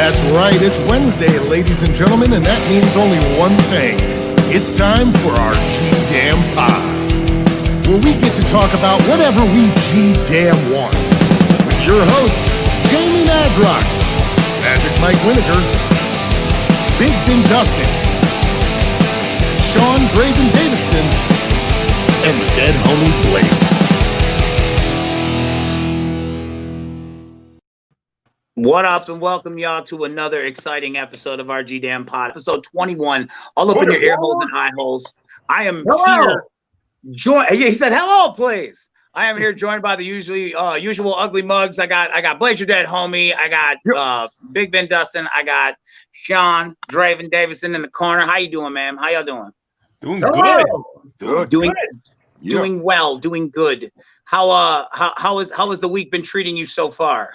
That's right, it's Wednesday, ladies and gentlemen, and that means only one thing. It's time for our G-Damn Pod, where we get to talk about whatever we G-Damn want. With your host, Jamie Madrox, Magic Mike Winiger, Big Ben Dustin, Sean Draven Davidson, and the dead homie Blake. What up, and welcome y'all to another exciting episode of our G-Damn Pod, episode 21, all up in your ear holes and eye holes. I am here. He said, "Hello, please." I am here joined by the usual ugly mugs. I got Blaze, your dead homie. I got Big Ben Dustin. I got Sean Draven Davidson in the corner. How you doing, man? How y'all doing? Doing good. Doing well. Doing good. How has the week been treating you so far?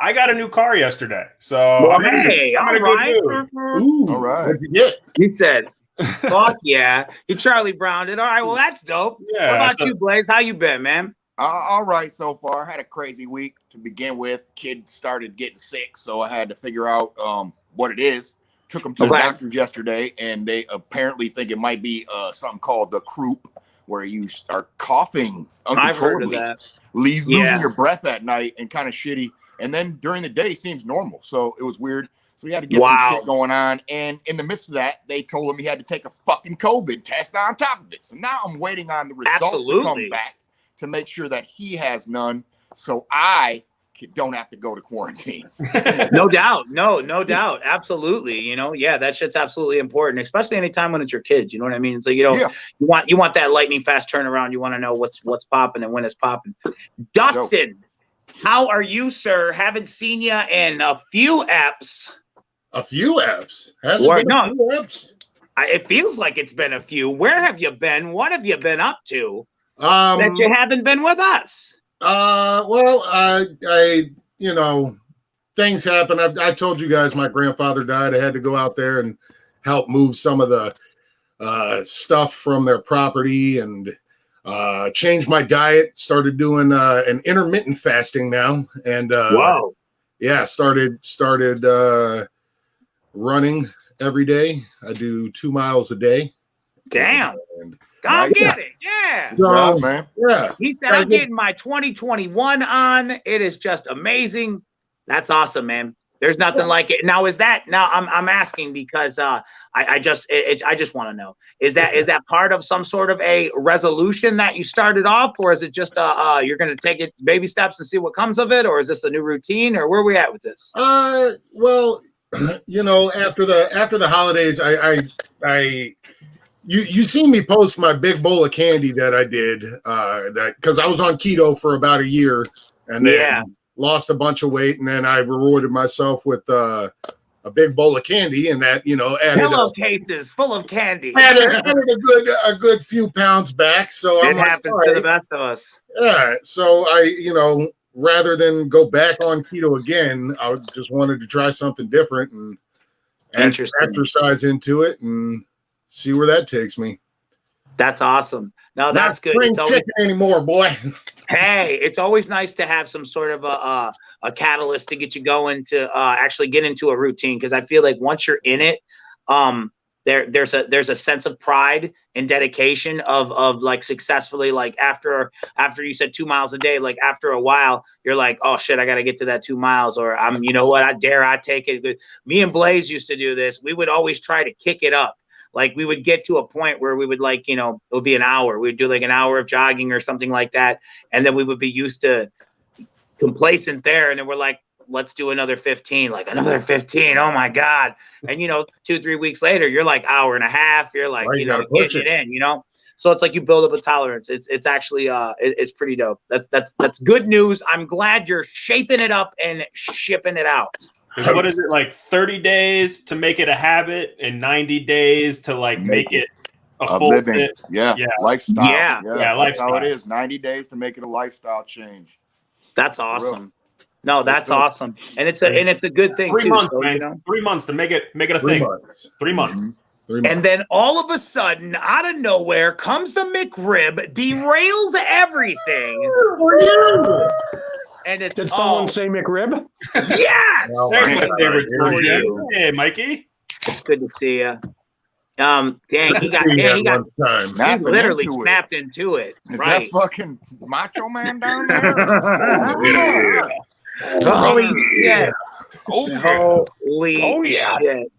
I got a new car yesterday, so I'm in a good mood. Ooh, all right. What'd you get? He said, "Fuck yeah!" He Charlie Browned it. All right, well that's dope. Yeah, what about you, Blaze? How you been, man? All right so far. Had a crazy week to begin with. Kid started getting sick, so I had to figure out what it is. Took him to the doctor yesterday, and they apparently think it might be something called the croup, where you start coughing uncontrollably, losing your breath at night, and kind of shitty. And then during the day seems normal. So it was weird. So we had to get some shit going on. And in the midst of that, they told him he had to take a fucking COVID test on top of it. So now I'm waiting on the results to come back to make sure that he has none. So I don't have to go to quarantine. No doubt. No doubt. Absolutely. You know, that shit's absolutely important, especially anytime when it's your kids. You know what I mean? So, you want that lightning fast turnaround. You want to know what's popping and when it's popping. Dustin. How are you, sir? Haven't seen you in a few apps. A few apps? Has it been a few apps? It feels like it's been a few. Where have you been? What have you been up to that you haven't been with us? Well, I things happen. I told you guys my grandfather died. I had to go out there and help move some of the stuff from their property and changed my diet, started doing an intermittent fasting now, and started running every day. I do 2 miles a day. Damn. God get it. Yeah. So, man. Yeah. He said, I'm getting my 2021 on. It is just amazing. That's awesome, man. There's nothing like it. Now, I'm asking because I just want to know, is that part of some sort of a resolution that you started off, or is it just you're going to take it baby steps and see what comes of it, or is this a new routine, or where are we at with this? Well, after the holidays, you seen me post my big bowl of candy that I did that because I was on keto for about a year, and then lost a bunch of weight, and then I rewarded myself with a big bowl of candy, and that added pillowcases full of candy. Added a good few pounds back. So it happens to the best of us. Yeah. So I rather than go back on keto again, I just wanted to try something different and exercise into it and see where that takes me. That's awesome. No, that's good. Not chicken anymore, boy. Hey, it's always nice to have some sort of a catalyst to get you going to actually get into a routine, because I feel like once you're in it, there's a sense of pride and dedication of like successfully, like after you said 2 miles a day, like after a while you're like, oh shit, I got to get to that 2 miles, or I take it. Me and Blaze used to do this. We would always try to kick it up. Like we would get to a point where we would it would be an hour. We'd do like an hour of jogging or something like that. And then we would be used to complacent there. And then we're like, let's do another 15, like another 15. Oh my God. And 2-3 weeks later, you're like hour and a half. You're like, getting it in, So it's like you build up a tolerance. It's actually it's pretty dope. That's good news. I'm glad you're shaping it up and shipping it out. What is it, like 30 days to make it a habit and 90 days to make it a full living? Fit? Yeah, lifestyle. Yeah, that's lifestyle. how it is. 90 days to make it a lifestyle change. That's awesome. No, that's awesome, and it's a good thing. 3 months, man. 3 months to make it a thing. 3 months. Mm-hmm. And then all of a sudden, out of nowhere, comes the McRib, derails everything. and it's Did someone say McRib? Yes. There's my favorite How are sport. you? Hey, Mikey. It's good to see you. Dang, he Snapping literally into it. snapped into it. Is Right. that fucking Macho Man down there? Holy shit. Oh yeah. Shit.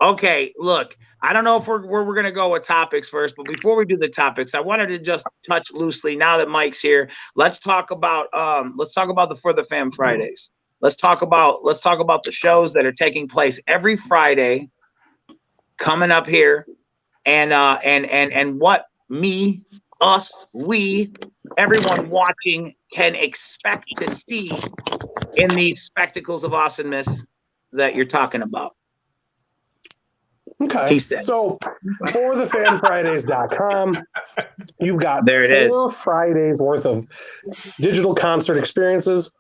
Okay, look, I don't know if we're gonna go with topics first, but before we do the topics, I wanted to just touch loosely now that Mike's here. Let's talk about the For the Fam Fridays. Let's talk about the shows that are taking place every Friday coming up here, and what me, us, we, everyone watching can expect to see in these spectacles of awesomeness that you're talking about. Okay. So for thefamfridays.com, you've got 4 Fridays worth of digital concert experiences.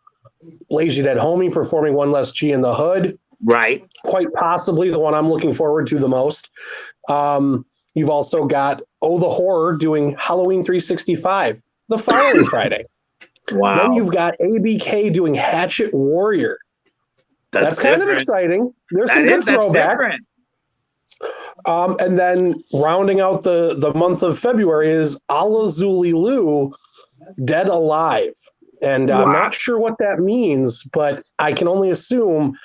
Lazy Dead Homie performing One Less G in the Hood. Right. Quite possibly the one I'm looking forward to the most. You've also got Oh the Horror doing Halloween 365 the following Friday. Wow. Then you've got ABK doing Hatchet Warrior. That's kind of exciting. There's some good throwback. And then rounding out the month of February is Ala Zuli Lu, Dead Alive. And I'm not sure what that means, but I can only assume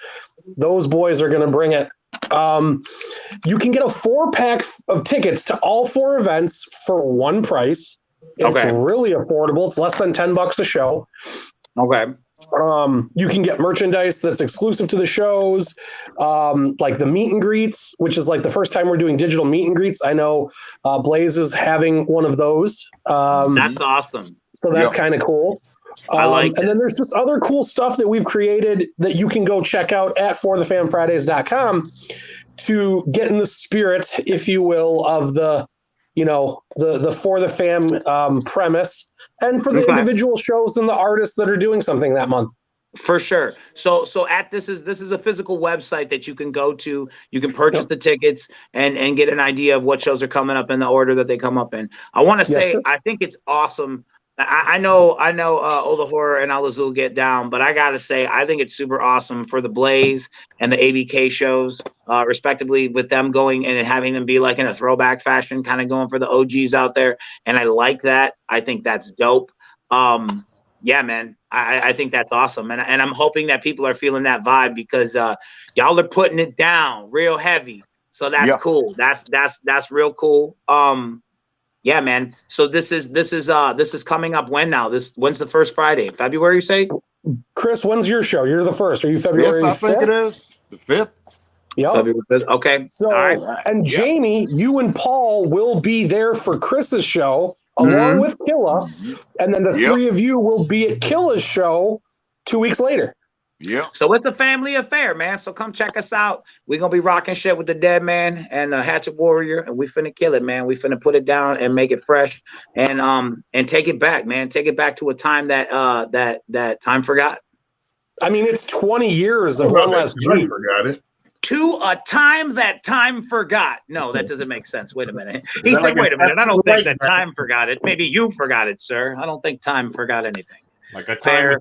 those boys are going to bring it. You can get a 4-pack of tickets to all 4 events for one price. It's really affordable. It's less than $10 a show. Okay. You can get merchandise that's exclusive to the shows, like the meet and greets, which is like the first time we're doing digital meet and greets. I know Blaze is having one of those. That's awesome. So that's kind of cool. I like it. And then there's just other cool stuff that we've created that you can go check out at forthefamfridays.com to get in the spirit, if you will, of the For the Fam premise, and for the individual shows and the artists that are doing something that month. For sure. So this is a physical website that you can go to. You can purchase the tickets and get an idea of what shows are coming up in the order that they come up in. I want to say, I think it's awesome. I know Oh the Horror and Alazul get down, but I gotta say I think it's super awesome for the Blaze and the ABK shows, respectively, with them going and having them be like in a throwback fashion, kind of going for the OGs out there. And I like that. I think that's dope. Yeah, man, I think that's awesome. And I'm hoping that people are feeling that vibe because y'all are putting it down real heavy. So that's cool. That's real cool. Yeah, man. So this is coming up when now? When's the first Friday? February, you say? Chris, when's your show? You're the first. Are you February 5th? I think it is. The 5th. Yep. February 5th. Okay. So, and Jamie, you and Paul will be there for Chris's show along with Killa. And then the 3 of you will be at Killa's show 2 weeks later. Yeah. So it's a family affair, man. So come check us out. We're gonna be rocking shit with the Dead Man and the Hatchet Warrior, and we finna kill it, man. We finna put it down and make it fresh and take it back, man. Take it back to a time that that time forgot. I mean, it's 20 years of One Less G. Forgot it. To a time that time forgot. No, that doesn't make sense. Wait a minute. He said, wait a minute. I don't think that time forgot it. Maybe you forgot it, sir. I don't think time forgot anything. Like a time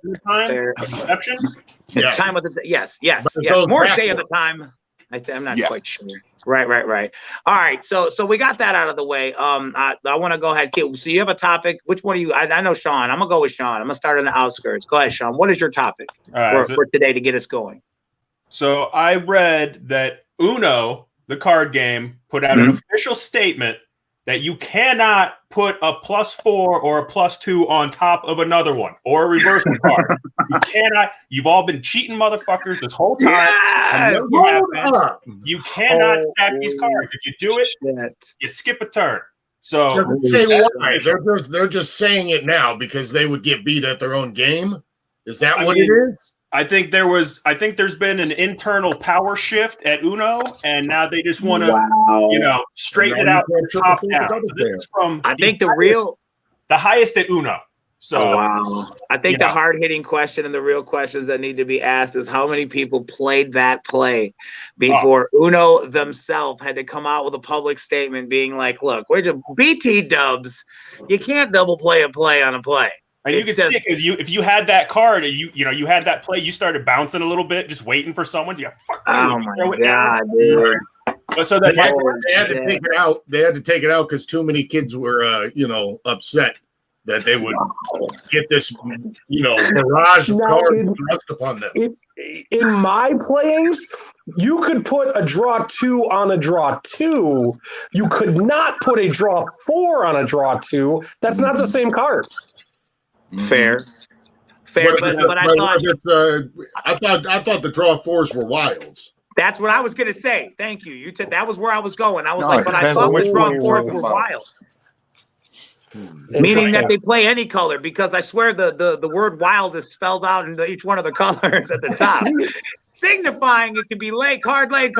exception? Yeah. Time of the yes. More day of the time. I'm not quite sure. Right. All right. So we got that out of the way. I want to go ahead. So you have a topic. Which one of you? I know Sean. I'm gonna go with Sean. I'm gonna start on the outskirts. Go ahead, Sean. What is your topic for today to get us going? So I read that Uno, the card game, put out an official statement that you cannot put a +4 or a +2 on top of another one or a reversal card. You cannot. You've all been cheating motherfuckers this whole time. You cannot stack these cards. If you do it, you skip a turn. So say why. They're just saying it now because they would get beat at their own game. Is that what it is? I think there's been an internal power shift at Uno, and now they just want to, straighten it out from top down. So this is from the highest at Uno. So I think the hard-hitting question and the real questions that need to be asked is how many people played that play before Uno themselves had to come out with a public statement being like, look, we're just BT dubs. You can't double play a play on a play. And you can see because if you had that card, you had that play, you started bouncing a little bit, just waiting for someone. You fuck. Oh my god, dude! But so that they had to take it out. They had to take it out because too many kids were, upset that they would get this, barrage of cards thrust upon them. In my playings, you could put a draw 2 on a draw 2. You could not put a draw 4 on a draw 2. That's not the same card. Fair, but I thought the draw 4s were wilds. That's what I was gonna say. Thank you. You said that was where I was going. I was but I thought the draw 4s were wild. Meaning that they play any color, because I swear the word wild is spelled out in each one of the colors at the top, signifying it could be laid card played.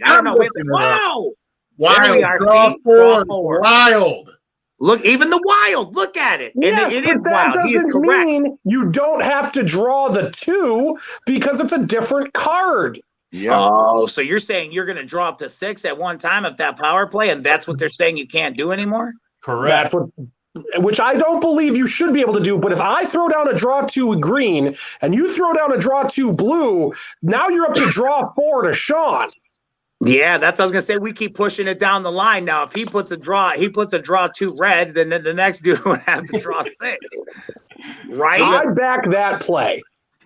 I don't know. Wow! Wild, wild. Look, even the wild. Look at it. Yes, and but that doesn't mean you don't have to draw the 2 because it's a different card. Yeah. Oh, so you're saying you're going to draw up to 6 at one time if that power play, and that's what they're saying you can't do anymore? Correct. Which I don't believe you should be able to do. But if I throw down a draw 2 green and you throw down a draw 2 blue, now you're up to draw 4 to Sean. Yeah, that's what I was gonna say. We keep pushing it down the line now. If he puts a draw 2 red, then the next dude would have to draw 6. Right? I back that play.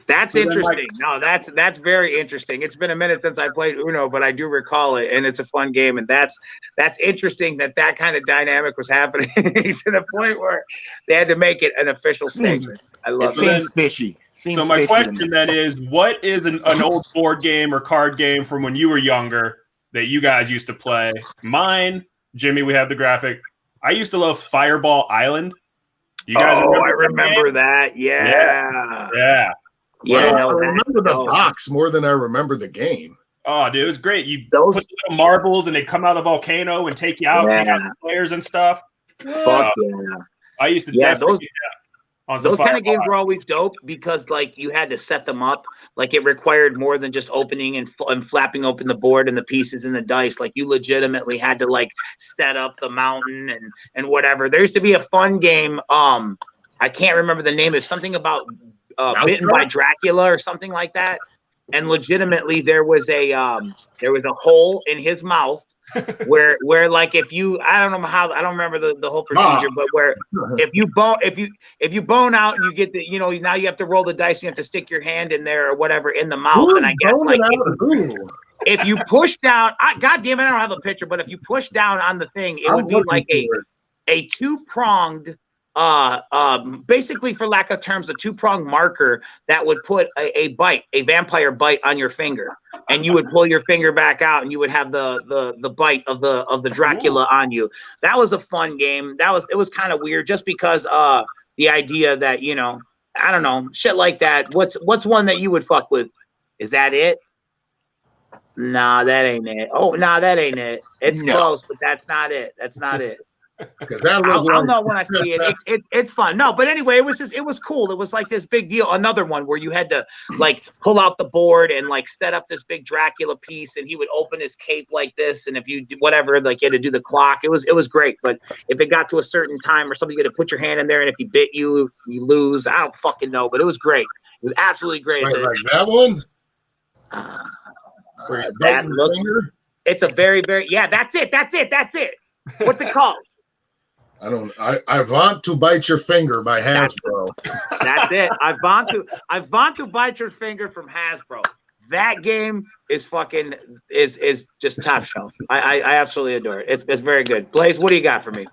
That's interesting. No, that's very interesting. It's been a minute since I played Uno, but I do recall it, and it's a fun game. And that's interesting that kind of dynamic was happening to the point where they had to make it an official statement. I love it. Seems fishy. So my question then is, what is an old board game or card game from when you were younger that you guys used to play? Mine, Jimmy, we have the graphic. I used to love Fireball Island. You guys remember that. Yeah. Yeah, I remember the box more than I remember the game. Oh, dude, it was great. You put the little marbles and they come out of the volcano and take you out, take out the players and stuff. Fuck yeah. I used to definitely those kind of games were always dope because you had to set them up. It required more than just opening and flapping open the board and the pieces and the dice. You legitimately had to set up the mountain and whatever. There used to be a fun game. I can't remember the name. It's something about bitten by Dracula or something like that. And legitimately there was a hole in his mouth where if you, I don't remember the whole procedure, but where if you bone out and you get now you have to roll the dice and you have to stick your hand in there or whatever in the mouth. And I guess if you push down, God damn it, I don't have a picture, but if you push down on the thing, it would be a 2-pronged basically, for lack of terms, a 2-pronged marker that would put a vampire bite on your finger, and you would pull your finger back out, and you would have the bite of the Dracula on you. That was a fun game. It was kind of weird, just because the idea that I don't know, shit like that. What's one that you would fuck with? Is that it? Nah, that ain't it. Oh, nah, that ain't it. It's close, but that's not it. That's not it. I'll know when I see it. It's fun. No, but anyway, it was cool. It was this big deal. Another one where you had to pull out the board and set up this big Dracula piece, and he would open his cape like this, and if you do whatever, you had to do the clock. It was great. But if it got to a certain time or something, you had to put your hand in there, and if you bit you lose. I don't fucking know, but it was great. It was absolutely great. That one. That looks. It's a very, very That's it. What's it called? I want to bite your finger by Hasbro. That's it. I want to bite your finger from Hasbro. That game is fucking is just top shelf. I absolutely adore it. It's very good. Blaze, what do you got for me?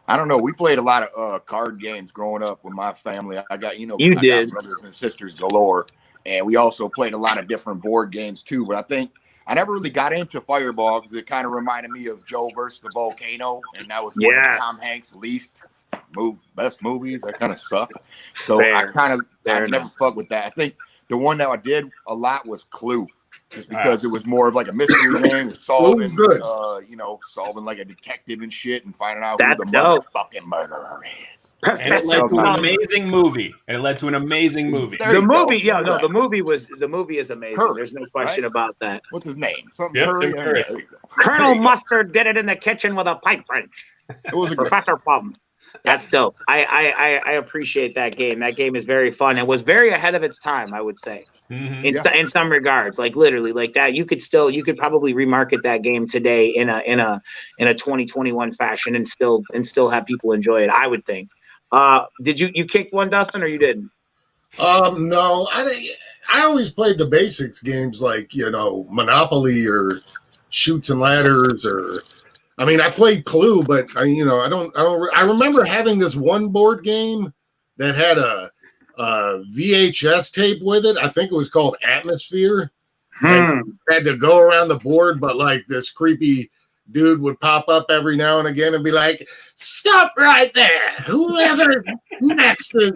I don't know. We played a lot of card games growing up with my family. I got got brothers and sisters galore, and we also played a lot of different board games too. But I think I never really got into Fireball because it kind of reminded me of Joe versus the Volcano, and that was one of Tom Hanks' best movies. That kind of sucked. So I never fucked with that. I think the one that I did a lot was Clue, just because it was more of a mystery game, solving a detective and shit, and finding out who the motherfucking murderer is. And it led to an amazing movie. The movie is amazing. Curry, there's no question about that. What's his name? Colonel Mustard did it in the kitchen with a pipe wrench. It was Professor Plum. That's dope. I appreciate that game. That game is very fun. It was very ahead of its time, I would say. In some regards, like literally, like that, you could probably remarket that game today in a 2021 fashion and still have people enjoy it. I would think. Did you kick one, Dustin, or you didn't? No, I always played the basics games like Monopoly or Chutes and Ladders, or I mean, I played Clue, but I remember having this one board game that had a VHS tape with it. I think it was called Atmosphere. And you had to go around the board, but like this creepy dude would pop up every now and again and be like, "Stop right there! Whoever next is,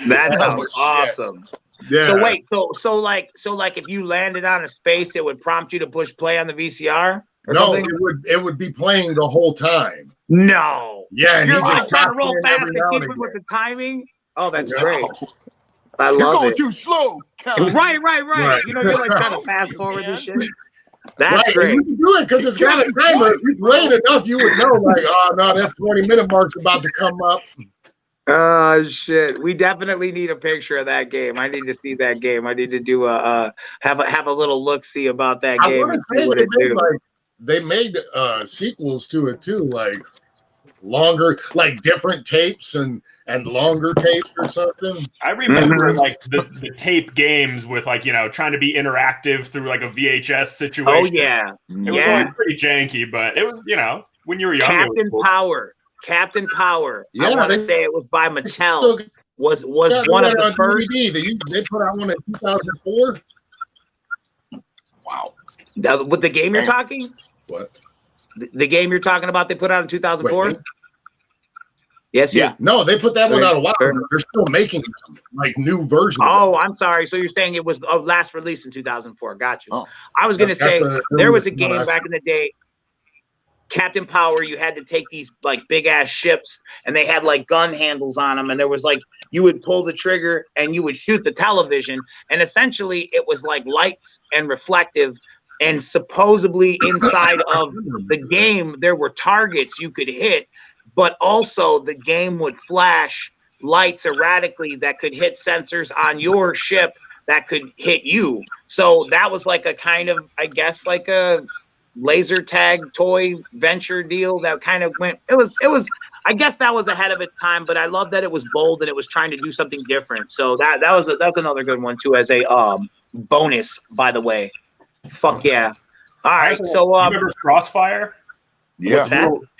That sounds awesome. Yeah. So wait, so like if you landed on a space, it would prompt you to push play on the VCR? No, it would be playing the whole time. No. Yeah, and you're like trying to roll fast and keep it with the timing. Oh, that's great. I love You're going it. too slow. Right. You're like trying to fast forward this shit. That's right. great. You can do it because it's got a timer. If you play it enough, you would know, like, oh no, that 20-minute mark's about to come up. Oh shit! We definitely need a picture of that game. I need to see that game. I need to do have a little look see about that game and see what it do. They made sequels to it too, like longer, like different tapes and longer tapes or something. I remember like the tape games with like trying to be interactive through like a VHS situation. Oh yeah, it was always pretty janky, but it was when you were young. Captain Power. Yeah, I want to say it was by Mattel. Was one of the first. They put out one in 2004. Wow. With the game you're talking? What? The game you're talking about? They put out in 2004. Yes. Yeah. No, they put that one out a while ago. They're still making like new versions. Oh, I'm sorry. So you're saying it was last released in 2004? Got you. Oh. I was going to say there was a game back in the day. Captain Power, you had to take these like big ass ships and they had like gun handles on them, and there was like you would pull the trigger and you would shoot the television, and essentially it was like lights and reflective, and supposedly inside of the game there were targets you could hit, but also the game would flash lights erratically that could hit sensors on your ship that could hit you. So that was like a kind of, I guess, like a laser tag toy venture deal that kind of went. It was. I guess that was ahead of its time, but I love that it was bold and it was trying to do something different. So that was another good one too, as a bonus, by the way. Fuck yeah! All right, so remember Crossfire? Yeah,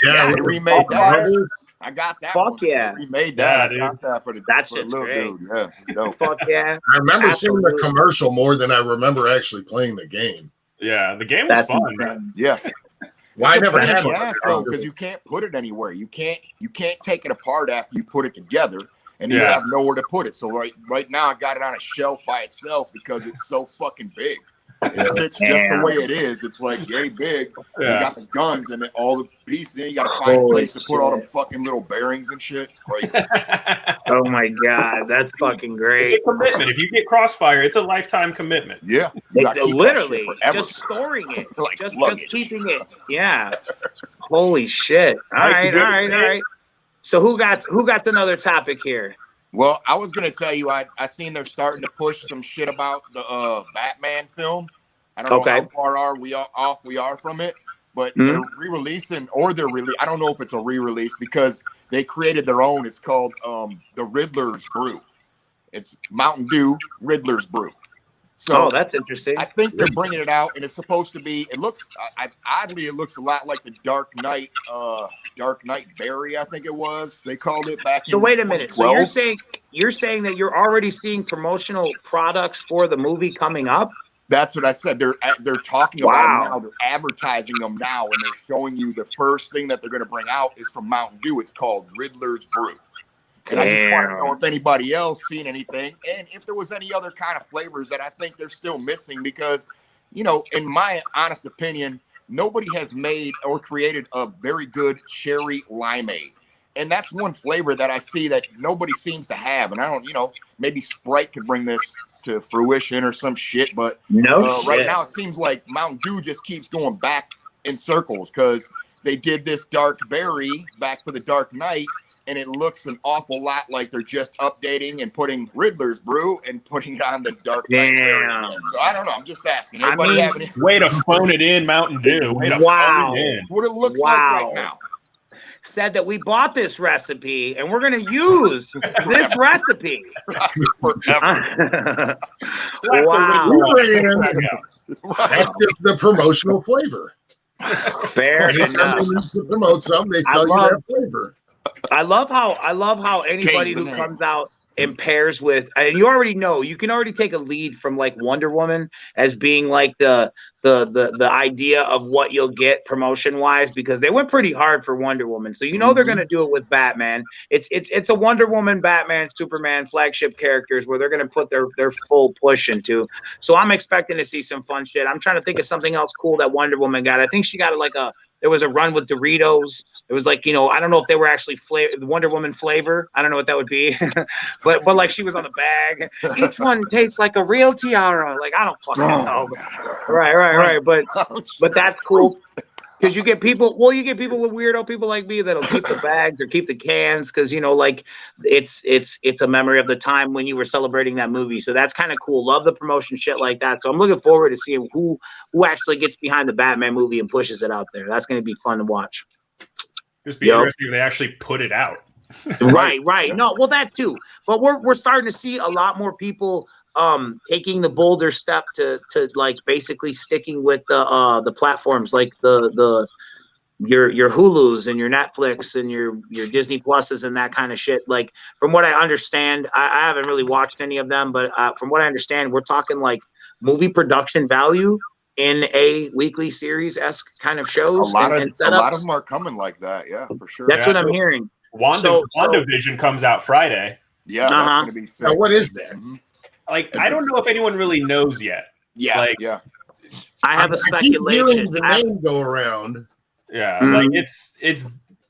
yeah, we remade that. I got that. Fuck yeah! We made that. Yeah, I got that for the that shit's little great. dude. Yeah, it's dope. Fuck yeah! I remember seeing the commercial more than I remember actually playing the game. Yeah, the game was fun. Insane. Yeah. Well, I never had one because you can't put it anywhere. You can't take it apart after you put it together, and you have nowhere to put it. So right now I got it on a shelf by itself because it's so fucking big. It's just the way it is. It's like yay big. Yeah. You got the guns and all the pieces. Then you got to find a place to put all them fucking little bearings and shit. It's crazy. Oh my god, that's fucking great. It's a commitment. If you get Crossfire, it's a lifetime commitment. Yeah, it's literally just storing it, like just keeping it. Yeah. Holy shit! All right. So who got another topic here? Well, I was gonna tell you, I seen they're starting to push some shit about the Batman film. I don't know how far we are from it, but they're re-releasing, or I don't know if it's a re-release because they created their own. It's called the Riddler's Brew. It's Mountain Dew Riddler's Brew. So that's interesting. I think they're bringing it out, and it's supposed to be. It looks oddly, it looks a lot like the Dark Knight Berry. I think it was. They called it back. So wait a minute. So you're saying that you're already seeing promotional products for the movie coming up? That's what I said. They're talking about it now. They're advertising them now, and they're showing you the first thing that they're going to bring out is from Mountain Dew. It's called Riddler's Brew. And I just want to know if anybody else seen anything, and if there was any other kind of flavors that I think they're still missing, because, in my honest opinion, nobody has made or created a very good cherry limeade. And that's one flavor that I see that nobody seems to have. And I don't, maybe Sprite could bring this to fruition or some shit, but right now it seems like Mountain Dew just keeps going back in circles because they did this dark berry back for the Dark Knight. and it looks an awful lot like they're just updating and putting Riddler's brew and putting it on the Dark Knight. Damn. So I don't know. I'm just asking. Anybody have any? Way to phone it in, Mountain Dew. Way to phone it in. What it looks like right now. Said that we bought this recipe and we're going to use this recipe forever. Wow. That's just the promotional flavor. Fair enough. To promote something, they sell you that flavor. I love how anybody who comes out and pairs with, and you already know, you can already take a lead from like Wonder Woman as being like the idea of what you'll get promotion wise, because they went pretty hard for Wonder Woman. So you know they're gonna do it with Batman. It's a Wonder Woman, Batman, Superman flagship characters where they're gonna put their full push into. So I'm expecting to see some fun shit. I'm trying to think of something else cool that Wonder Woman got. I think she got there was a run with Doritos. It was like, I don't know if they were actually Wonder Woman flavor. I don't know what that would be, but like she was on the bag. Each one tastes like a real tiara. Like I don't fucking know. Right. But that's cool because you get people with weirdo people like me that'll keep the bags or keep the cans because like it's a memory of the time when you were celebrating that movie. So that's kind of cool. Love the promotion shit like that. So I'm looking forward to seeing who actually gets behind the Batman movie and pushes it out there. That's going to be fun to watch. Just be interesting if they actually put it out. Right. No, well that too. But we're starting to see a lot more people taking the bolder step to like basically sticking with the platforms like your Hulus and your Netflix and your Disney Pluses and that kind of shit. Like from what I understand, I haven't really watched any of them, but from what I understand, we're talking like movie production value in a weekly series-esque kind of shows. A lot of them are coming like that, yeah, for sure. That's what I'm hearing. WandaVision comes out Friday. Yeah, that's gonna be sick. Now, what is that? Like, I don't know if anyone really knows yet. Yeah, I have a speculation. I keep hearing the name go around. Yeah, like it's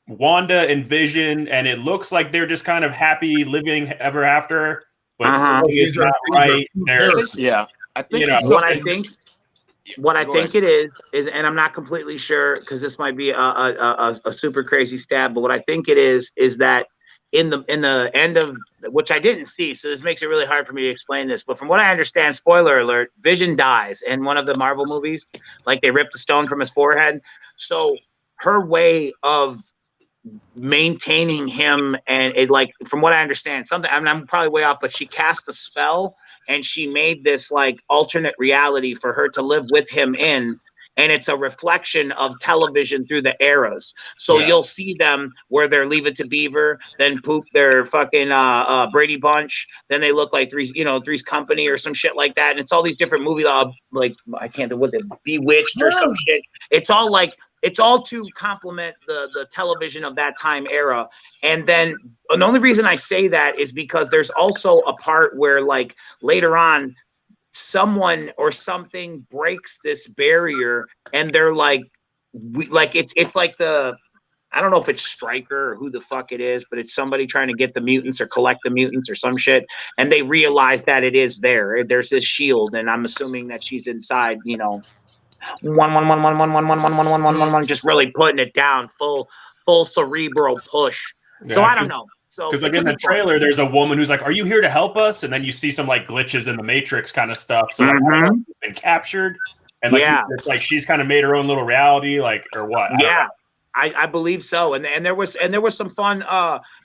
Wanda and Vision, and it looks like they're just kind of happy living ever after, but it's not right. I think what I think it is, and I'm not completely sure because this might be a super crazy stab, but what I think it is that in the end of which I didn't see, so this makes it really hard for me to explain this. But from what I understand, spoiler alert, Vision dies in one of the Marvel movies. Like they ripped the stone from his forehead. So her way of maintaining him, and it like from what I understand, something I'm probably way off, but she cast a spell and she made this like alternate reality for her to live with him in. And it's a reflection of television through the eras. So you'll see them where they're Leave It to Beaver, then Poop, their fucking Brady Bunch. Then they look like Three's Company or some shit like that. And it's all these different movies, like I can't think what Bewitched or some shit. It's all to complement the television of that time era. And then the only reason I say that is because there's also a part where like later on, someone or something breaks this barrier and they're like it's like I don't know if it's Stryker or who the fuck it is, but it's somebody trying to get the mutants or collect the mutants or some shit, and they realize that it is there's this shield, and I'm assuming that she's inside, 1 just really putting it down full cerebral push. So I don't know. Because like in the trailer, there's a woman who's like, "Are you here to help us?" And then you see some like glitches in the Matrix kind of stuff. So like, I don't know if she's been captured, and like it's like she's kind of made her own little reality, like or what? I believe so. And there was some fun.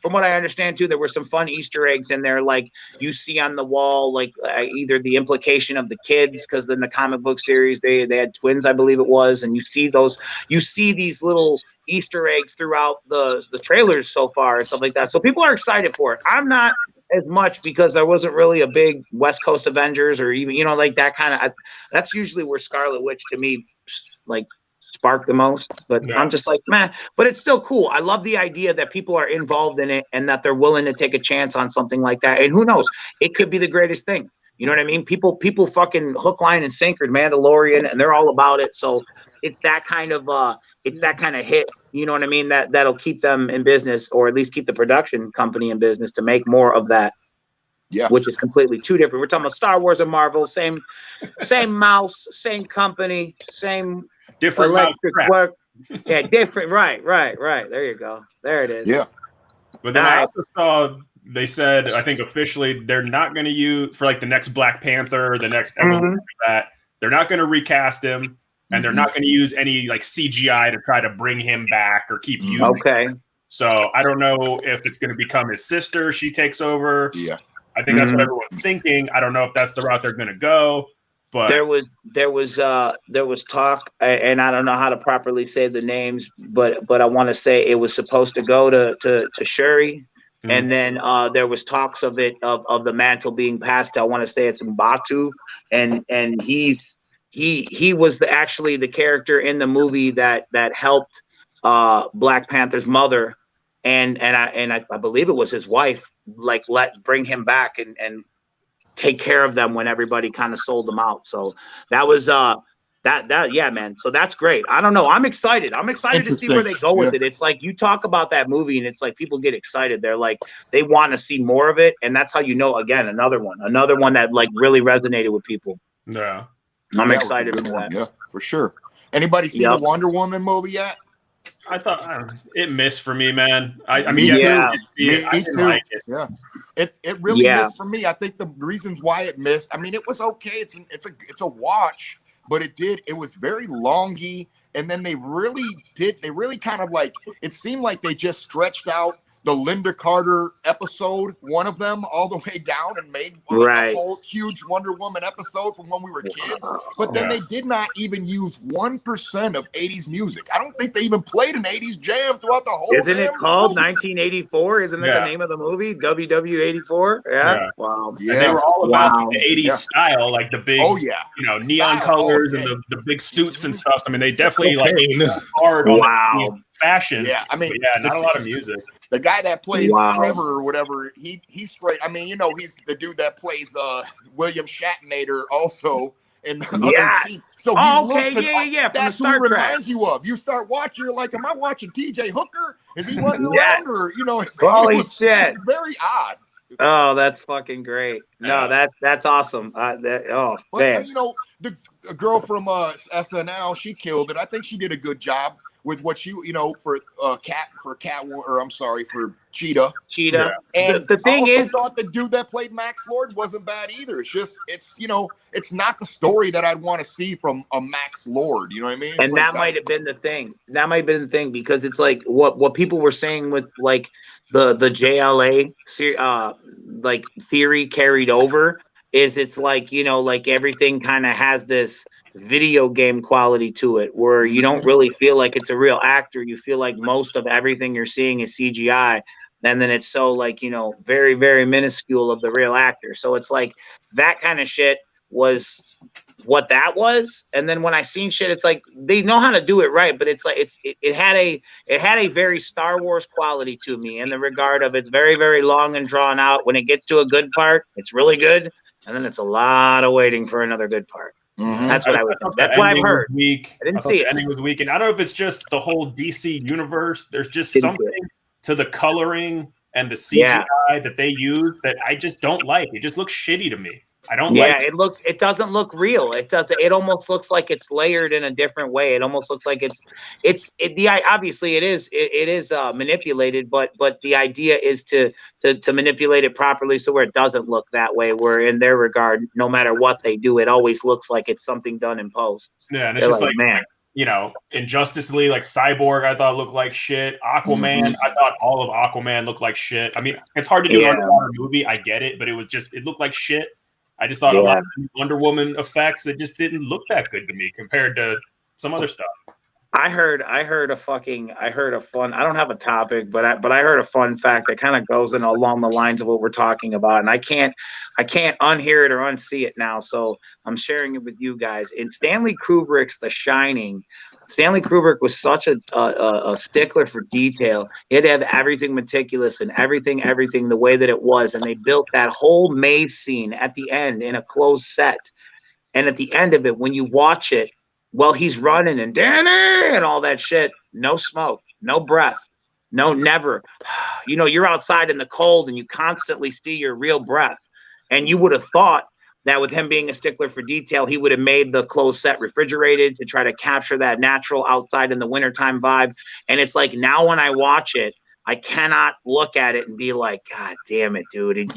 From what I understand too, there were some fun Easter eggs in there. Like you see on the wall, like either the implication of the kids, because in the comic book series they had twins, I believe it was, and you see these little Easter eggs throughout the trailers so far and stuff like that. So people are excited for it. I'm not as much because I wasn't really a big West Coast Avengers or even like that kind of. That's usually where Scarlet Witch to me like spark the most, but I'm just like, man, but it's still cool. I love the idea that people are involved in it and that they're willing to take a chance on something like that. And who knows, it could be the greatest thing. You know what I mean? People fucking hook, line, and sinker Mandalorian, and they're all about it. So it's that kind of hit. You know what I mean? That'll keep them in business, or at least keep the production company in business to make more of that. Yeah, which is completely two different. We're talking about Star Wars and Marvel, same mouse, same company, same different electric work. Yeah, different. Right. There you go. There it is. Yeah. But then All I right. also saw they said, I think officially, they're not going to use for like the next Black Panther, the next evolution of that. They're not going to recast him, and they're not going to use any like CGI to try to bring him back or keep using. Okay. Him. So I don't know if it's going to become his sister. She takes over. Yeah. I think that's what everyone's thinking. I don't know if that's the route they're going to go. But there was talk, and I don't know how to properly say the names, but I want to say it was supposed to go to Shuri, and then there was talks of the mantle being passed to, I want to say it's Mbatu, and he was actually the character in the movie that helped Black Panther's mother, and I believe it was his wife, like bring him back and take care of them when everybody kind of sold them out. So that was yeah, man. So that's great. I don't know. I'm excited. I'm excited to see where they go with it. It's like you talk about that movie and it's like people get excited. They're like, they want to see more of it. And that's how you know, again, another one that like really resonated with people. Yeah. I'm excited for that. Yeah, for sure. Anybody see the Wonder Woman movie yet? I thought it missed for me, man. I mean, me yeah, too. Me too. Like it. Yeah, it really missed for me. I think the reasons why it missed. I mean, it was okay. It's a watch, but it was very longy. And then they really kind of like, it seemed like they just stretched out the Linda Carter episode, one of them, all the way down and made a whole huge Wonder Woman episode from when we were kids. But then they did not even use 1% of 80s music. I don't think they even played an 80s jam throughout the whole Isn't it called movie. 1984? Isn't that the name of the movie? WW84? Yeah. Wow. Yeah. And they were all about the 80s style, like the big, neon colors and the big suits and stuff. I mean, they definitely like hard on fashion. Yeah, I mean, not a lot of music. The guy that plays Trevor or whatever, he's straight. I mean, he's the dude that plays William Shatner also in the other scene. So he looks and that's who he reminds you of. You start watching, you're like, am I watching TJ Hooker? Is he running around or holy shit. It's very odd. Oh, that's fucking great. No, that's awesome. But man. The girl from SNL, she killed it. I think she did a good job with what she, for Cheetah. Cheetah. Yeah. And the thing is, I thought the dude that played Max Lord wasn't bad either. It's just, it's not the story that I'd want to see from a Max Lord. You know what I mean? And that might have been the thing. That might have been the thing because it's like what people were saying with like the JLA like theory carried over is it's like, like everything kind of has this video game quality to it where you don't really feel like it's a real actor. You feel like most of everything you're seeing is CGI. And then it's so like, very, very minuscule of the real actor. So it's like that kind of shit was what that was. And then when I seen shit, it's like they know how to do it right, but it's like it had a very Star Wars quality to me in the regard of it's very, very long and drawn out. When it gets to a good part, it's really good. And then it's a lot of waiting for another good part. Mm-hmm. That's what I would think. That's what I've heard. Weak. I didn't see it. The ending was weak. And I don't know if it's just the whole DC universe. There's just something to the coloring and the CGI that they use that I just don't like. It just looks shitty to me. I don't like it. It doesn't look real. It almost looks like it's layered in a different way. It almost looks like obviously it is manipulated, but the idea is to manipulate it properly so where it doesn't look that way, where in their regard, no matter what they do, it always looks like it's something done in post. Yeah, and it's just like man. In Justice League, like Cyborg, I thought looked like shit. Aquaman, I thought all of Aquaman looked like shit. I mean, it's hard to do an underwater movie. I get it, but it looked like shit. I just thought a lot of Wonder Woman effects, it just didn't look that good to me compared to some other stuff. I heard a fun, I don't have a topic, but I heard a fun fact that kind of goes in along the lines of what we're talking about. And I can't unhear it or unsee it now. So I'm sharing it with you guys. In Stanley Kubrick's The Shining, Stanley Kubrick was such a stickler for detail. He had to have everything meticulous and everything the way that it was. And they built that whole maze scene at the end in a closed set. And at the end of it, when you watch it, well, he's running and Danny and all that shit. No smoke, no breath, no never. You're outside in the cold and you constantly see your real breath. And you would have thought that with him being a stickler for detail, he would have made the closed set refrigerated to try to capture that natural outside in the wintertime vibe. And it's like now when I watch it, I cannot look at it and be like, God damn it, dude,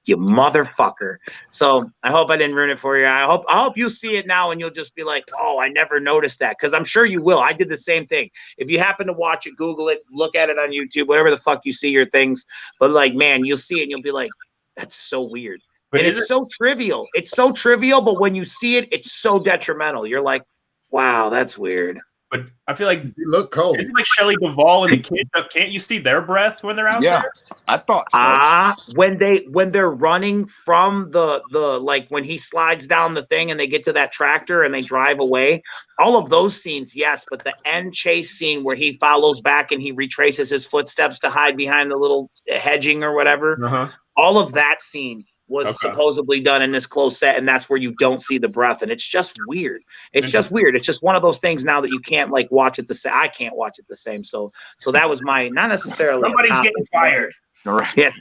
you motherfucker. So I hope I didn't ruin it for you. I hope you see it now and you'll just be like, oh, I never noticed that, because I'm sure you will. I did the same thing. If you happen to watch it, Google it, look at it on YouTube, whatever the fuck you see your things. But like, man, you'll see it and you'll be like, that's so weird. But it's so trivial. It's so trivial, but when you see it, it's so detrimental. You're like, wow, that's weird. But I feel like You look cold. isn't like Shelley Duvall and the kids? Can't you see their breath when they're out there? I thought so. When they're running from the like when he slides down the thing and they get to that tractor and they drive away, all of those scenes, yes. But the end chase scene where he follows back and he retraces his footsteps to hide behind the little hedging or whatever, all of that scene was supposedly done in this close set, and that's where you don't see the breath, and it's just weird. It's just weird. It's just one of those things now that you can't like watch it the same. I can't watch it the same. So that was my not necessarily. Somebody's getting fired. All right. Yeah,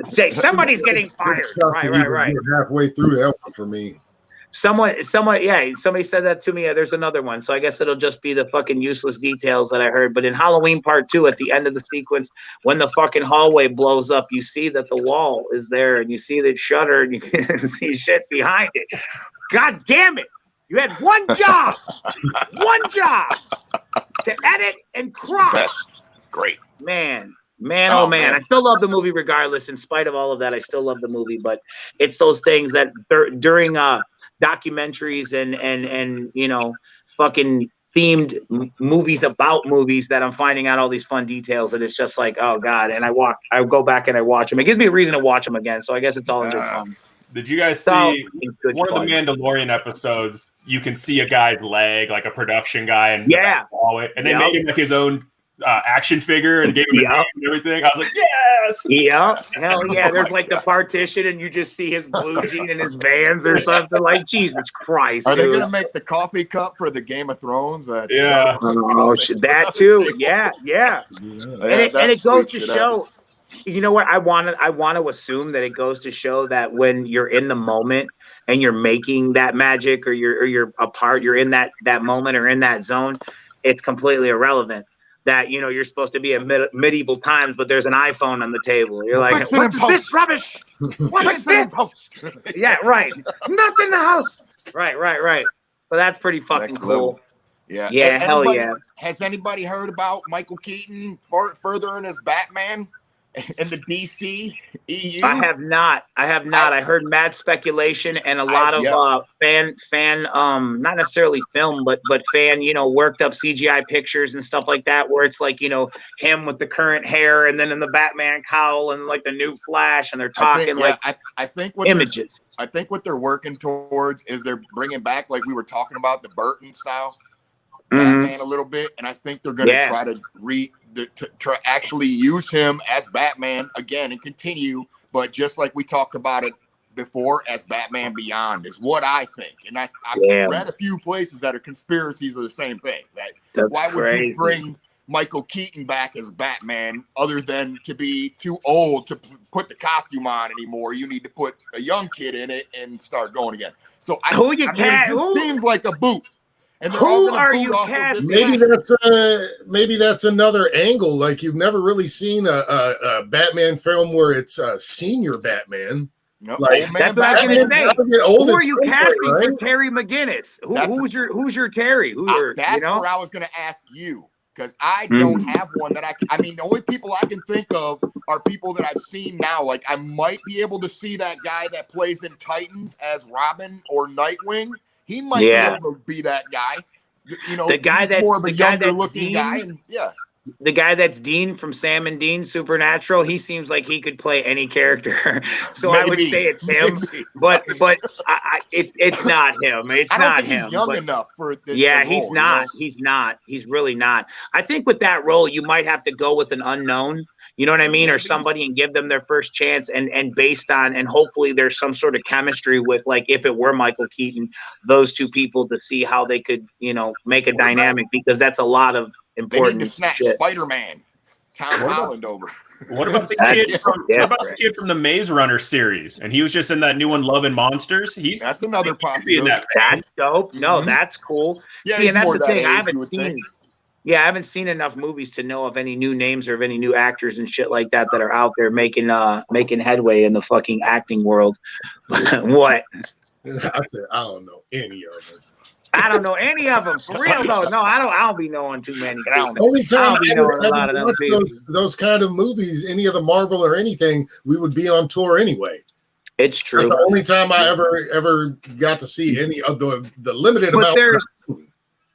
say somebody's getting fired. Right. Halfway through that one for me. Somebody said that to me. There's another one, so I guess it'll just be the fucking useless details that I heard. But in Halloween Part 2, at the end of the sequence, when the fucking hallway blows up, you see that the wall is there, and you see the shutter, and you can see shit behind it. God damn it! You had one job to edit and crop. It's great, man. Oh man, I still love the movie regardless. In spite of all of that, I still love the movie. But it's those things that during documentaries and you know, fucking themed movies about movies that I'm finding out all these fun details, and it's just like, oh god. And I go back and I watch them. It gives me a reason to watch them again. So I guess it's all in good fun. Did you guys see one of the Mandalorian episodes? You can see a guy's leg, like a production guy, and and they made him like his own action figure and gave him a name and everything. I was like, yes! Hell yeah. There's like the partition and you just see his blue jean and his Vans or something. Like, Jesus Christ. Are they going to make the coffee cup for the Game of Thrones? That too. Yeah. And it goes to show, you know what? I want to assume that it goes to show that when you're in the moment and you're making that magic or you're a part, you're in that moment or in that zone, it's completely irrelevant. That, you know, you're supposed to be in medieval times, but there's an iPhone on the table. You're like, what's this rubbish? What is this? Yeah, right. Not in the house. Right. But that's pretty fucking cool. Yeah. Hell yeah. Has anybody heard about Michael Keaton furthering his Batman in the DC EU? I have not. I heard mad speculation and a lot of fan not necessarily film, but fan, you know, worked up CGI pictures and stuff like that, where it's like, you know, him with the current hair and then in the Batman cowl and like the new Flash, and they're talking I think what images. I think what they're working towards is they're bringing back, like we were talking about, the Burton style Batman a little bit, and I think they're going to try to actually use him as Batman again and continue, but just like we talked about it before, as Batman Beyond is what I think. And I've read a few places that are conspiracies of the same thing. Why would you bring Michael Keaton back as Batman other than to be too old to put the costume on anymore? You need to put a young kid in it and start going again. So it just seems like a boot. And who are you casting? Maybe that's another angle. Like, you've never really seen a Batman film where it's a senior Batman. Nope. Like, that's what I was going to say. Who are you casting for Terry McGinnis? Who's your Terry? That's where I was going to ask you, because I don't have one that I mean, the only people I can think of are people that I've seen now. Like, I might be able to see that guy that plays in Titans as Robin or Nightwing. He might be able to be that guy. You know, the guy that's more of a younger looking Dean, guy. And, the guy that's Dean from Sam and Dean Supernatural. He seems like he could play any character. So I would say it's him, but it's not him. It's not him. He's young enough for the role, he's not. You know? He's not. He's really not. I think with that role, you might have to go with an unknown. You know what I mean? Or somebody, and give them their first chance, and based on, and hopefully there's some sort of chemistry with, like, if it were Michael Keaton, those two people, to see how they could, you know, make a dynamic, because that's a lot of important. They need to snap Spider-Man, Tom Holland over. What about the kid from the Maze Runner series? And he was just in that new one, Love and Monsters. That's another possibility. That's dope. No, that's cool. Yeah, see, and that's the thing. I haven't seen. Yeah, I haven't seen enough movies to know of any new names or of any new actors and shit like that that are out there making headway in the fucking acting world. What? I said I don't know any of them. I don't know any of them for real though. No, I don't be knowing too many. The only time I be knowing a lot of them people. Those kind of movies, any of the Marvel or anything, we would be on tour anyway. It's true. That's the only time I ever got to see any of the limited But amount.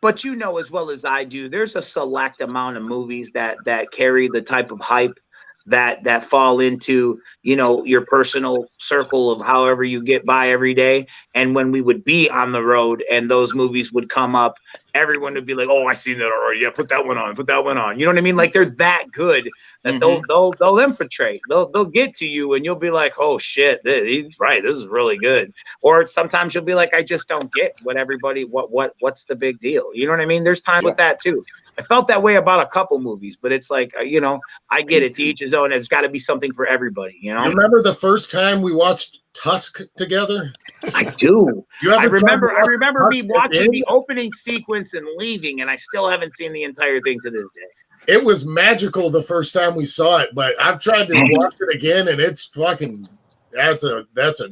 But you know as well as I do, there's a select amount of movies that carry the type of hype that fall into, you know, your personal circle of however you get by every day. And when we would be on the road and those movies would come up, everyone would be like, "Oh, I seen that already. Yeah, put that one on. Put that one on." You know what I mean? Like they're that good that they'll infiltrate. They'll get to you, and you'll be like, "Oh shit, he's right. This is really good." Or sometimes you'll be like, "I just don't get what's the big deal?" You know what I mean? There's times with that too. I felt that way about a couple movies, but it's like, you know, I get it. To each his own. It's got to be something for everybody, you know? You remember the first time we watched Tusk together? I do. I remember me watching the opening sequence and leaving, and I still haven't seen the entire thing to this day. It was magical the first time we saw it, but I've tried to watch it again, and it's fucking that's a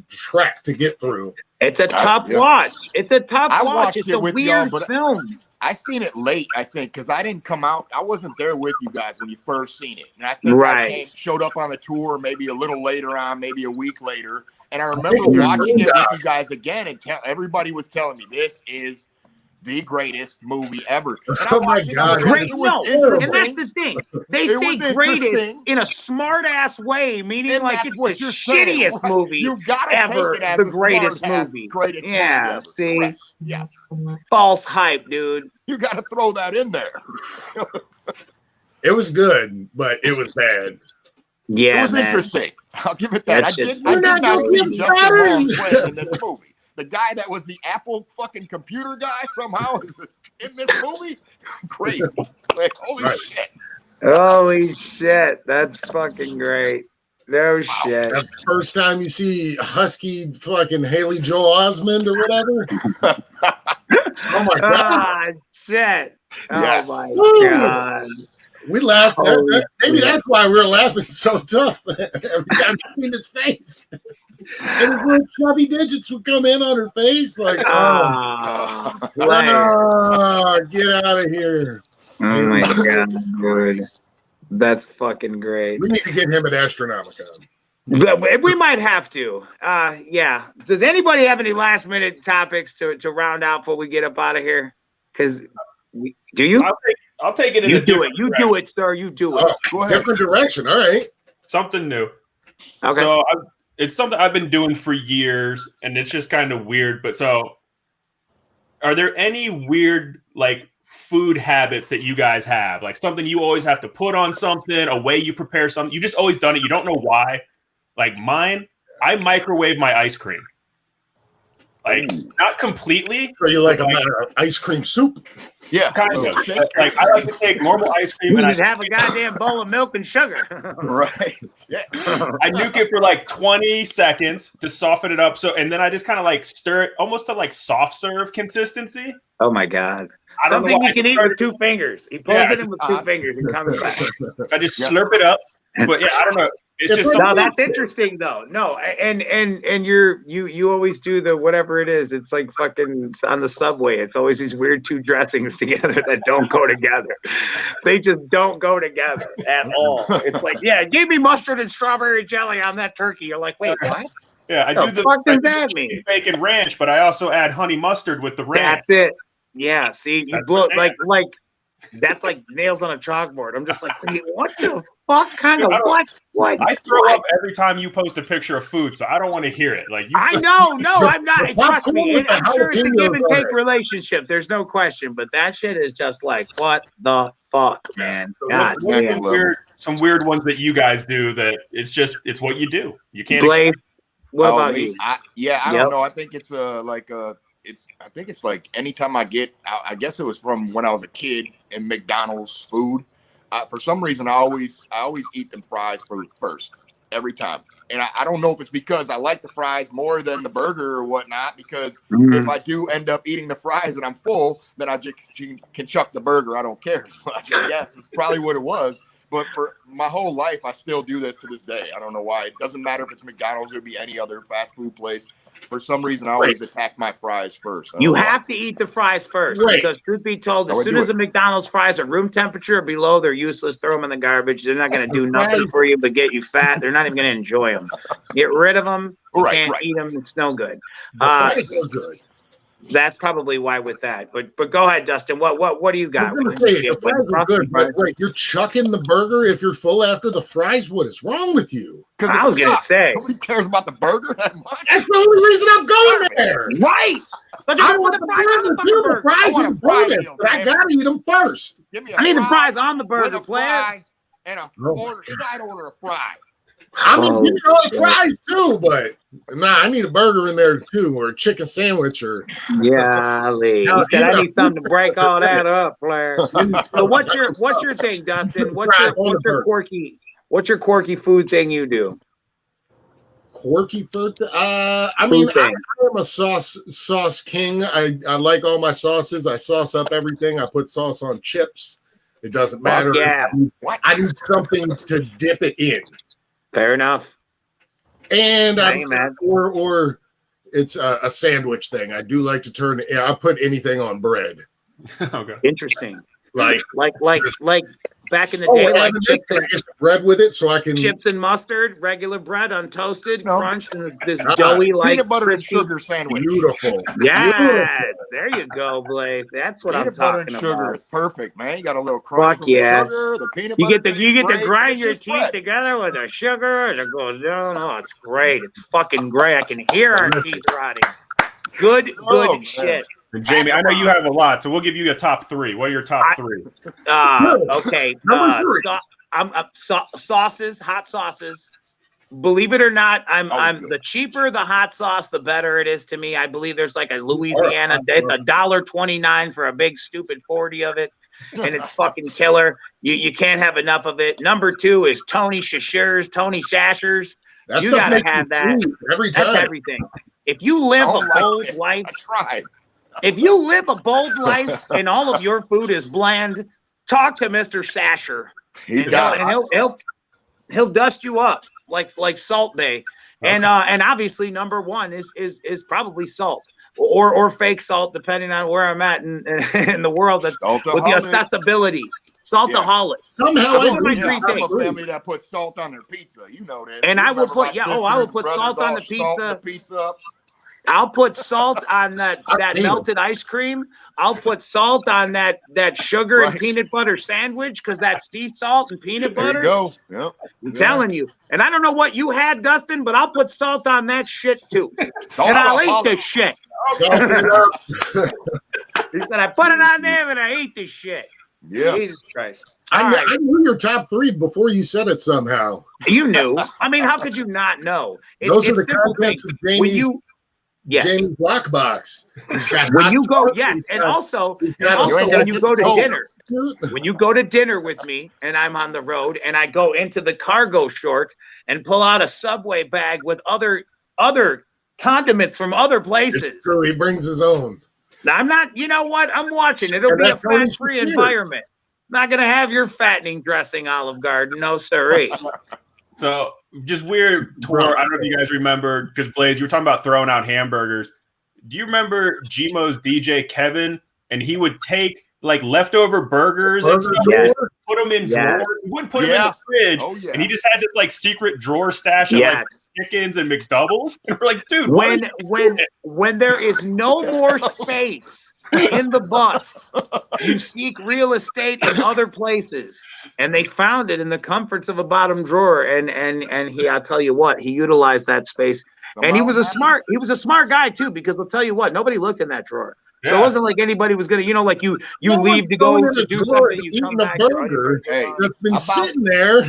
trek to get through. It's a tough watch. It's a tough watch. It's a weird film. I seen it late, I think, because I didn't come out. I wasn't there with you guys when you first seen it. And I think I showed up on the tour maybe a little later on, maybe a week later. And I remember watching it with you guys again, and everybody was telling me this is the greatest movie ever. And I watched it. It was interesting. And that's the thing. They say greatest in a smart ass way, meaning and like it's the shittiest movie you gotta ever. Take it as the greatest movie. Greatest movie ever. See? Correct. Yes. False hype, dude. You got to throw that in there. It was good, but it was bad. Yeah, it was interesting. I'll give it that. I did not see Justin Long play in this movie. The guy that was the Apple fucking computer guy somehow is in this movie. Crazy. Like, holy shit. Holy shit. That's fucking great. No shit. That's the first time you see husky fucking Haley Joel Osment or whatever. Oh my god. Ah, shit. Yes. Oh my god. We laughed. Maybe that's why we were laughing so tough every time I seen his face. And his little chubby digits would come in on her face, like, get out of here. Oh my god, dude. That's fucking great. We need to get him at Astronomicon. We might have to. Yeah. Does anybody have any last minute topics to round out before we get up out of here? Because do you? I'll take it in you a do different it. You direction. do it, sir. You do it. Oh, different direction. All right. Something new. Okay. So it's something I've been doing for years, and it's just kind of weird. But so, are there any weird like food habits that you guys have? Like something you always have to put on something, a way you prepare something. You just always done it. You don't know why. Like mine, I microwave my ice cream. Like not completely. So you like a ice cream soup? Yeah, kind of. Like I like to take normal ice cream and just have a goddamn bowl of milk and sugar. Right. Yeah. I nuke it for like 20 seconds to soften it up. So and then I just kind of like stir it almost to like soft serve consistency. Oh my god! Something you can eat with 2 fingers. He pulls it in with 2 fingers and comes back. I just slurp it up. But yeah, I don't know. It's just no, that's interesting though. No, and you always do the whatever it is. It's like fucking on the subway. It's always these weird 2 dressings together that don't go together. They just don't go together at all. It's like, yeah, give me mustard and strawberry jelly on that turkey. You're like, wait, what? Yeah, I do the fuck does that mean? Bacon ranch, but I also add honey mustard with the ranch. That's it. Yeah, see, you blow like that's like nails on a chalkboard. I'm just like, what the fuck kind of what? I throw up every time you post a picture of food, so I don't want to hear it. Like I know, no, I'm not. Trust me, I'm sure it's a give and take relationship. There's no question, but that shit is just like, what the fuck, man? God, some weird ones that you guys do that it's what you do. You can't. Blade, what about you? I don't know. I think it's I think it's like anytime I guess it was from when I was a kid in McDonald's food. For some reason, I always eat them fries first. every time. And I don't know if it's because I like the fries more than the burger or whatnot, because if I do end up eating the fries and I'm full, then I just can chuck the burger. I don't care as much. I guess it's probably what it was. But for my whole life, I still do this to this day. I don't know why. It doesn't matter if it's McDonald's, it would be any other fast food place. For some reason, I always attack my fries first. You have to eat the fries first, because truth be told, as soon as the McDonald's fries are room temperature or below, they're useless. Throw them in the garbage. They're not going to do nothing for you but get you fat. They're not even going to enjoy them. Get rid of them. You can't eat them. It's no good. That's probably why with that. But go ahead, Dustin. What do you got? The fries are good, but wait, you're chucking the burger if you're full after the fries? What is wrong with you? Because I was going to say, nobody cares about the burger that much. That's the only reason I'm going there. Right. But I want the burger too. The fries are bonus, but I got to eat them first. I need the fries on the burger, player. And a side order of fry. I'm gonna give you all the fries too, but I need a burger in there too, or a chicken sandwich, or he said I need something to break all that up, player. So what's your thing, Dustin? What's your quirky food thing you do? Quirky food? I am a sauce king. I like all my sauces. I sauce up everything. I put sauce on chips. It doesn't matter. I need something to dip it in. Fair enough. And or it's a sandwich thing. I do like to turn. I put anything on bread. Okay. Interesting. Like back in the day, like chips and bread with it, so I can chips and mustard, regular bread, untoasted, crunched, and this doughy like peanut butter and sugar sandwich. Beautiful. Yes, Beautiful. There you go, Blaze. That's what I'm talking about. Peanut butter and sugar is perfect, man. You got a little crunch from the sugar, the peanut butter. You get to grind your teeth together with the sugar, and it goes down. Oh, it's great. It's fucking great. I can hear our teeth rotting. Good shit. And Jamie, I know you have a lot, so we'll give you a top three. What are your top three? Okay. Sauces, hot sauces. Believe it or not, I'm the cheaper the hot sauce, the better it is to me. I believe there's like a Louisiana. It's $1.29 for a big stupid 40 of it, and it's fucking killer. You can't have enough of it. Number 2 is Tony Chashers. You gotta have that every time. That's everything. If you live a bold life, I tried. If you live a bold life and all of your food is bland, talk to Mr. Sasher. He'll dust you up like Salt Bay. Okay. And obviously number 1 is probably salt or fake salt, depending on where I'm at in the world. With the accessibility. Saltaholic. Somehow I'm a family that puts salt on their pizza. You know that. And I will put salt on the pizza. I'll put salt on that melted ice cream. I'll put salt on that sugar and peanut butter sandwich, because that's sea salt and peanut butter. There you go. Yep. I'm telling you. And I don't know what you had, Dustin, but I'll put salt on that shit too. And I'll eat this shit. He said, I put it on there and I ate this shit. Yeah. Jesus Christ. I knew your top 3 before you said it somehow. You knew. I mean, how could you not know? Those are the contents of Jamie's Jamie's Lockbox. When you go, and also when you go to dinner with me, and I'm on the road, and I go into the cargo short and pull out a Subway bag with other condiments from other places. So he brings his own. I'm not. You know what? I'm watching. It'll be a fat-free environment. Not gonna have your fattening dressing, Olive Garden. No, sirree. So just weird tour. I don't know if you guys remember, because Blaze, you were talking about throwing out hamburgers. Do you remember Gmo's DJ Kevin? And he would take like leftover burgers and stuff, put them in drawers. He wouldn't put them in the fridge. And he just had this like secret drawer stash of like chickens and McDoubles. And we're like, dude, when there is no more space in the bus, you seek real estate in other places, and they found it in the comforts of a bottom drawer. And he, I'll tell you what, he utilized that space, and he was a smart guy too, because I'll tell you what, nobody looked in that drawer. So it wasn't like anybody was gonna, like you leave to go to do something, you come back. That's been sitting there.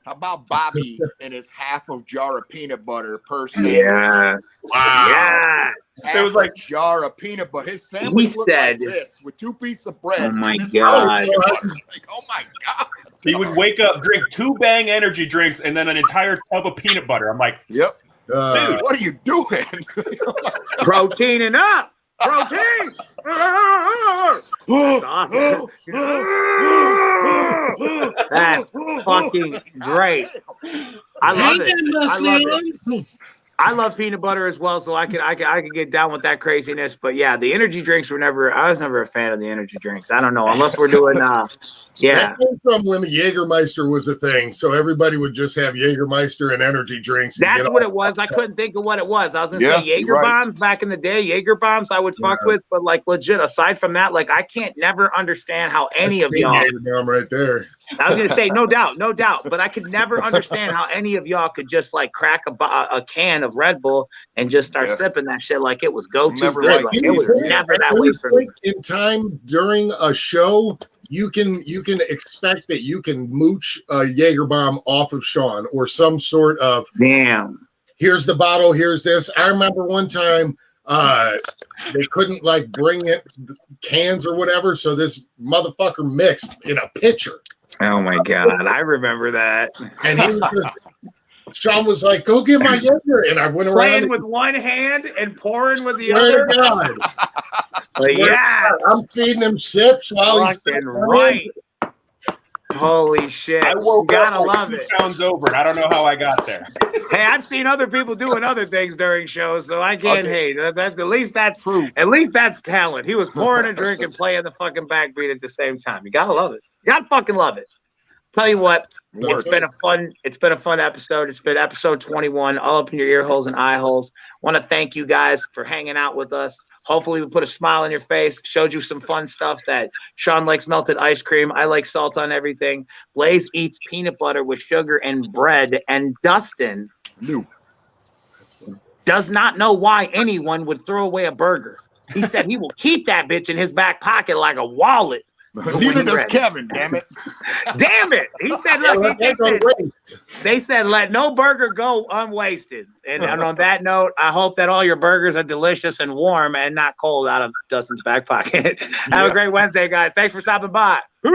How about Bobby and his half of jar of peanut butter per sandwich? Yes. Wow. Yes. There was like a jar of peanut butter. His sandwich looked like this with 2 pieces of bread. Oh my God. Like, oh my God. He would wake up, drink 2 Bang energy drinks, and then an entire tub of peanut butter. I'm like, Yep. dude, What are you doing? Proteining up. Protein. That's awesome. That's fucking great. I love it. I love it. I love peanut butter as well, so I could get down with that craziness. But yeah, the energy drinks were never. I was never a fan of the energy drinks. I don't know, unless we're doing. Yeah. That came from when the Jägermeister was a thing, so everybody would just have Jägermeister and energy drinks. That's what it was. I couldn't think of what it was. I was gonna say Jaeger bombs back in the day. Jaeger bombs I would fuck with, but like legit. Aside from that, like I can't never understand how any of y'all. Jaeger bomb right there. I was gonna say no doubt, but I could never understand how any of y'all could just like crack a can of Red Bull and just start sipping that shit like it was go to good. Like, it was never that way for me. In time during a show, you can expect that you can mooch a Jaeger bomb off of Sean or some sort of damn. Here's the bottle. Here's this. I remember one time they couldn't like bring it cans or whatever, so this motherfucker mixed in a pitcher. Oh my god, I remember that. And he was just, Sean was like, "Go get my Jaeger," and I went around playing with one hand and pouring with the other. Yeah, I'm feeding him sips while he's right. Holy shit! I woke gotta up like love 2 it. pounds over, and I don't know how I got there. Hey, I've seen other people doing other things during shows, so I can't hate. At least that's true. At least that's talent. He was pouring a drink and playing the fucking backbeat at the same time. You gotta love it. You gotta fucking love it. Tell you what, it's been a fun episode. It's been episode 21, all up in your ear holes and eye holes. Want to thank you guys for hanging out with us. Hopefully we put a smile on your face, showed you some fun stuff that Sean likes melted ice cream. I like salt on everything. Blaze eats peanut butter with sugar and bread. And Dustin does not know why anyone would throw away a burger. He said he will keep that bitch in his back pocket like a wallet. Neither does Kevin, damn it. Damn it. He said, look, they said, let no burger go unwasted. And on that note, I hope that all your burgers are delicious and warm and not cold out of Dustin's back pocket. Have a great Wednesday, guys. Thanks for stopping by.